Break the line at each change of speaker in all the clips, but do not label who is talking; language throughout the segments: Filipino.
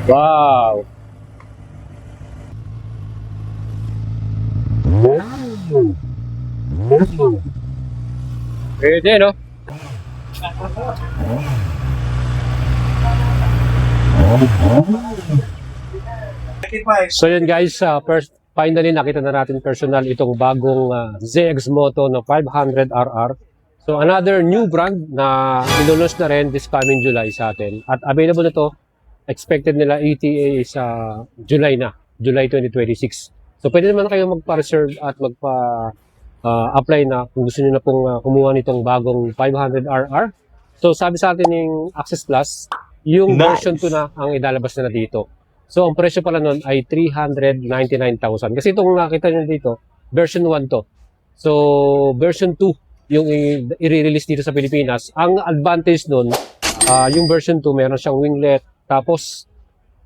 Wow! Pwede, no? So yun guys, finally nakita na natin personal itong bagong ZX Moto na 500RR. So another new brand na inulos na rin this coming July sa atin. At available na to, expected nila ETA sa July na, July 2026. So pwede naman kayo magpa-reserve at magpa-apply na kung gusto niyo na pong kumuha nitong bagong 500RR. So sabi sa atin ng Access Plus, yung version 2 na ang ilalabas na dito. So, ang presyo pala nun ay 399,000. Kasi itong nakita nyo dito, version 1 to. So, version 2 yung i-release dito sa Pilipinas. Ang advantage nun, yung version 2, meron siyang winglet. Tapos,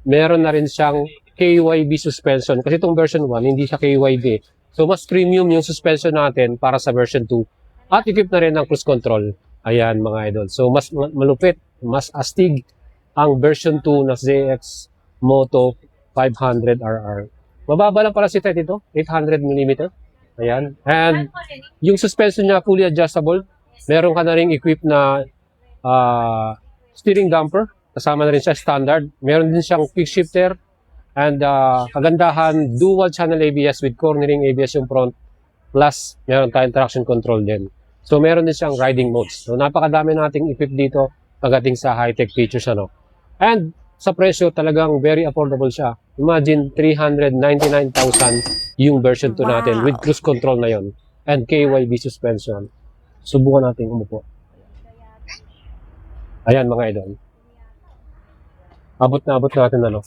meron na rin siyang KYB suspension. Kasi itong version 1, hindi siya KYB. So, mas premium yung suspension natin para sa version 2. At equip na rin ng cruise control. Ayan, mga idol. So, mas malupit, mas astig ang version 2 na ZX Moto 500RR. Mababa lang pala si Ted ito, 800mm. Ayan. And yung suspension niya fully adjustable. Meron ka na rin equipped na steering damper. Kasama na rin siya standard. Meron din siyang quick shifter. And kagandahan, dual channel ABS with cornering ABS yung front. Plus, meron tayong traction control din. So, meron din siyang riding modes. So, napakadami nating equipped dito pagdating sa high-tech features. And sa presyo talagang very affordable siya. Imagine 399,000 yung version 2 natin with cruise control na yon and KYB suspension. Subukan natin umupo. Ayan mga idol. Abot na abot natin ano.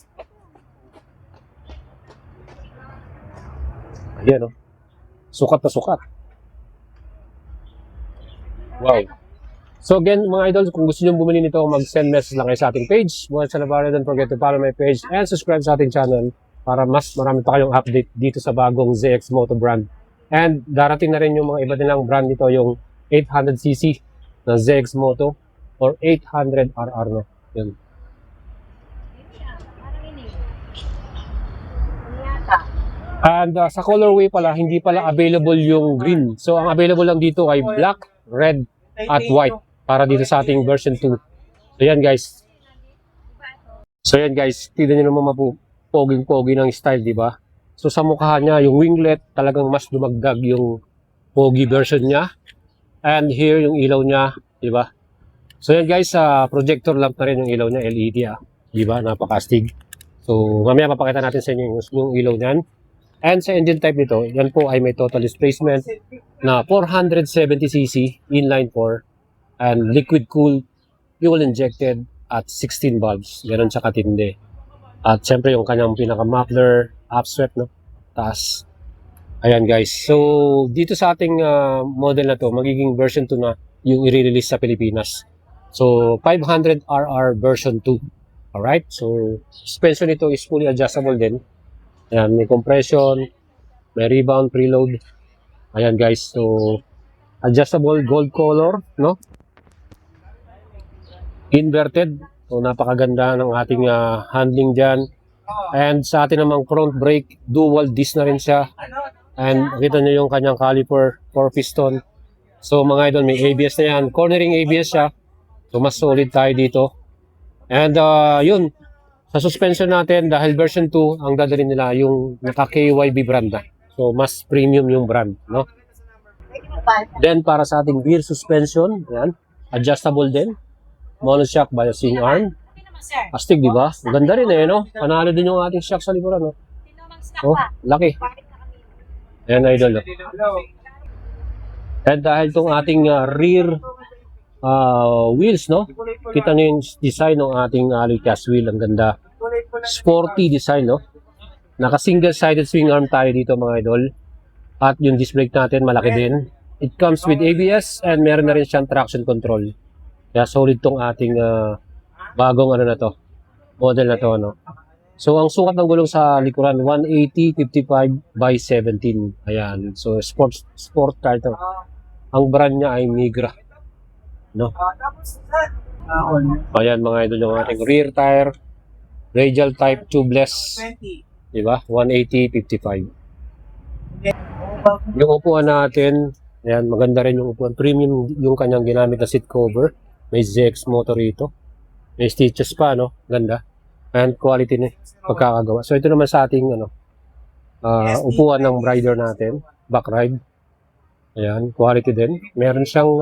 Ayan o. Sukat na sukat. Wow. So again, mga idol, kung gusto nyo bumili nito, mag-send message lang kayo sa ating page. Buwan sa Navarro, don't forget to follow my page and subscribe sa ating channel para mas marami pa kayong update dito sa bagong ZX Moto brand. And darating na rin yung mga iba nilang brand nito, yung 800cc na ZX Moto or 800RR na. Yun. And sa colorway pala, hindi pala available yung green. So ang available lang dito ay black, red, at white. Para dito sa ating version 2. So yan guys. Tignan nyo naman poging-pogi ng style, di ba? So sa mukha niya, yung winglet, talagang mas dumagdag yung pogi version niya. And here, yung ilaw niya, di ba? So yan guys, projector lamp na rin yung ilaw niya, LED di ba? Napakastig. So mamaya papakita natin sa inyo yung ilaw niyan. And sa engine type nito, yan po ay may total displacement na 470cc inline 4 and liquid cooled fuel injected at 16 valves. Ganon siya katindi. At syempre yung kanyang pinaka-muffler, upswept, no? Taas. Ayan guys. So dito sa ating model na to, magiging version 2 na yung i-release sa Pilipinas. So 500RR version 2. Alright? So suspension nito is fully adjustable din. Ayan, may compression, may rebound, preload. Ayan guys, so adjustable gold color, no? Inverted. So napakaganda ng ating handling dyan. And sa atin namang front brake, dual disc na rin siya. And kita nyo yung kanyang caliper, 4 piston. So mga idol, may ABS na yan. Cornering ABS siya. So mas solid tayo dito. And yun, sa suspension natin, dahil version 2, ang dadalhin nila yung naka-KYB brand na. So, mas premium yung brand, no? Then, para sa ating rear suspension, yan, adjustable din. Monoshock by a swing arm. Astig, di ba? Ganda rin eh, no? Panalo din yung ating shock sa likuran, no? Oh, laki. Yan, idol, no? And dahil tong ating rear wheels, no? Kita nyo yung design ng ating alloy cast wheel. Ang ganda. Sporty design, no? Naka single-sided swing arm tayo dito, mga idol. At yung disc brake natin, malaki din. It comes with ABS and meron na rin siyang traction control. Kaya solid tong ating bagong ano na to. Model na to, no? So, ang sukat ng gulong sa likuran, 180/55 by 17. Ayan. So, sport car to. Ang brand niya ay Migra. No? Ayan mga idol yung ating rear tire. Radial type tubeless. Diba? 180, 55. Yung upuan natin, ayan, maganda rin yung upuan. Premium yung kanyang ginamit na seat cover. May ZX motor rito. May stitches pa, no? Ganda. And quality na pagkakagawa. So ito naman sa ating upuan ng rider natin. Back ride. Ayan, quality din. Meron siyang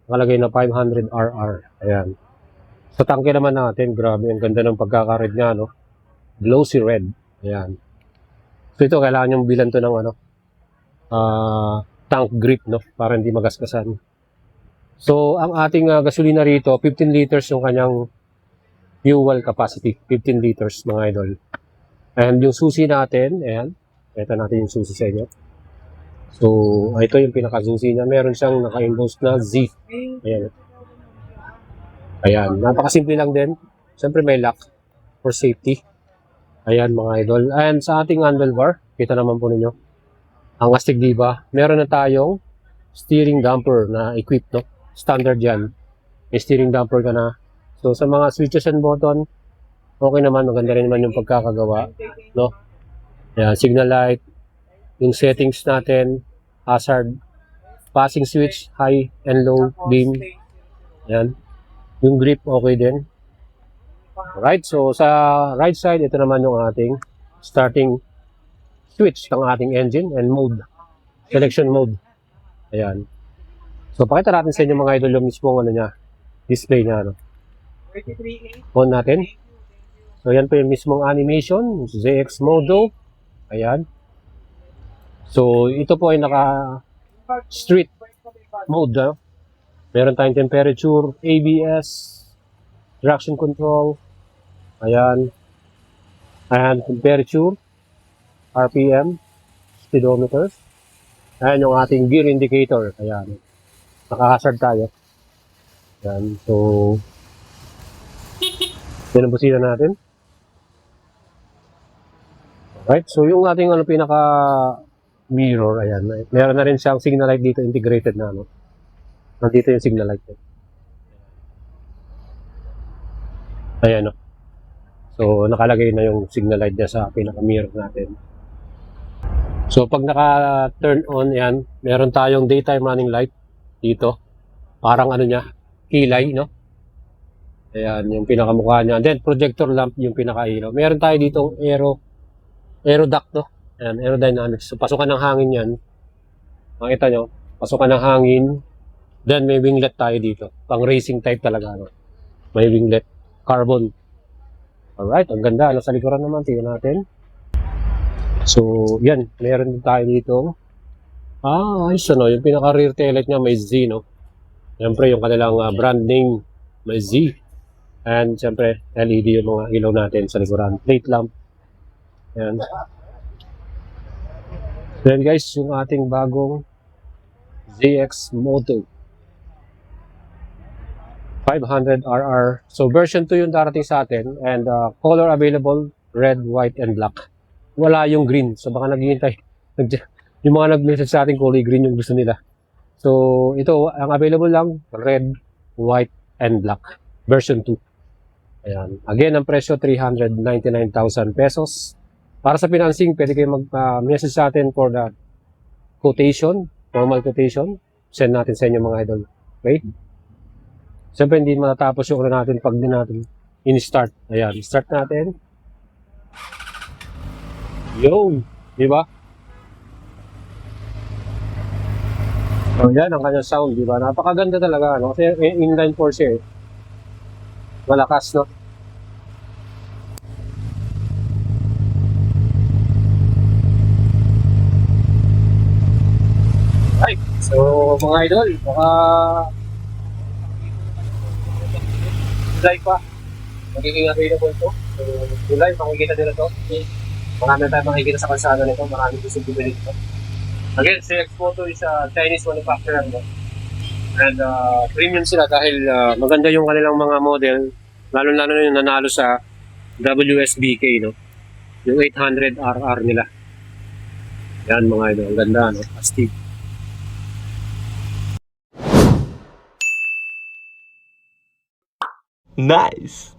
nakalagay na 500RR. Ayan. Sa tangke naman natin, grabe, ang ganda ng pagkaka-red niya, no? Glossy red. Ayan. So ito, kailangan yung bilan to ng tank grip, no? Para hindi magasgasan. So, ang ating gasolina rito, 15 liters yung kanyang fuel capacity. 15 liters, mga idol. And yung susi natin, ayan. Ito natin yung susi sa inyo. So, ito yung pinaka-susi niya. Meron siyang naka-emboss na Z. Ayan. Ayan. Napakasimple lang din. Siyempre may lock for safety. Ayan, mga idol. And sa ating handlebar, kita naman po ninyo. Ang astig, diba? Meron na tayong steering damper na equipped, no? Standard yan. May steering damper ka na. So, sa mga switches and button, okay naman. Maganda rin naman yung pagkakagawa, no? Ayan, signal light. Yung settings natin, hazard, passing switch, high and low beam. Ayan. Yung grip, okay din. Alright, so sa right side, ito naman yung ating starting switch ng ating engine and mode. Selection mode. Ayan. So, pakita natin sa inyo mga idol yung mismong display niya. On natin. So, yan po yung mismong animation. ZX Modo. Ayan. So, ito po ay naka-street mode. Meron tayong temperature, ABS, traction control. Ayan. Ayan, temperature, RPM, speedometer. Ayan yung ating gear indicator. Ayan. Naka-hazard tayo. Ayan. So, yan ang busina natin. Alright. So, yung ating pinaka mirror, ayan. Meron na rin siyang signal light dito, integrated na, no? Nandito yung signal light. Ayan, no? So, nakalagay na yung signal light niya sa pinaka-mirror natin. So, pag naka-turn on, yan, meron tayong daytime running light dito. Parang niya, kilay, no? Ayan, yung pinakamukha niya. Then, projector lamp yung pinaka-ilaw. Meron tayo dito aero duct, no? Ayan, aerodynamics. So, pasukan ng hangin yan. Makita nyo, pasukan ng hangin. Then, may winglet tayo dito. Pang racing type talaga, no? May winglet. Carbon. Alright, ang ganda. Sa likuran naman, tingnan natin. So, yan. Meron din tayo dito. Ayos, yung pinaka-rear taillight niya may Z, no? Siyempre, yung kanilang brand name may Z. And, siyempre, LED yung mga ilaw natin sa likuran. Plate lamp. Yan. Then, guys, yung ating bagong ZX Moto 500RR. So, version 2 yung darating sa atin. And, color available, red, white, and black. Wala yung green. So, baka naghihintay. Yung mga nag-message sa ating kulay green yung gusto nila. So, ito, ang available lang, red, white, and black. Version 2. Ayan. Again, ang presyo, 399,000 pesos. Para sa financing, pwede kayo mag-message sa atin for the quotation, formal quotation. Send natin sa inyo mga idol. Okay? Siyempre, hindi matatapos yung natin pag din natin in-start. Ayan, start natin. Yun! Diba? So, yan ang kanyang sound, diba? Napakaganda talaga, no? Kasi inline four siya, eh. Malakas, no? Right. So, mga idol, baka July pa. Magiging available to. So, July, makikita nila to. Marami na tayo makikita sa kalsada nito. Maraming visibility to. Again, ZX Moto is a Chinese manufacturer, no? And premium sila dahil maganda yung kanilang mga model. Lalo-lalo na yung nanalo sa WSBK, no? Yung 800RR nila. Yan mga idol. Ang ganda, no? Astig.
Nice.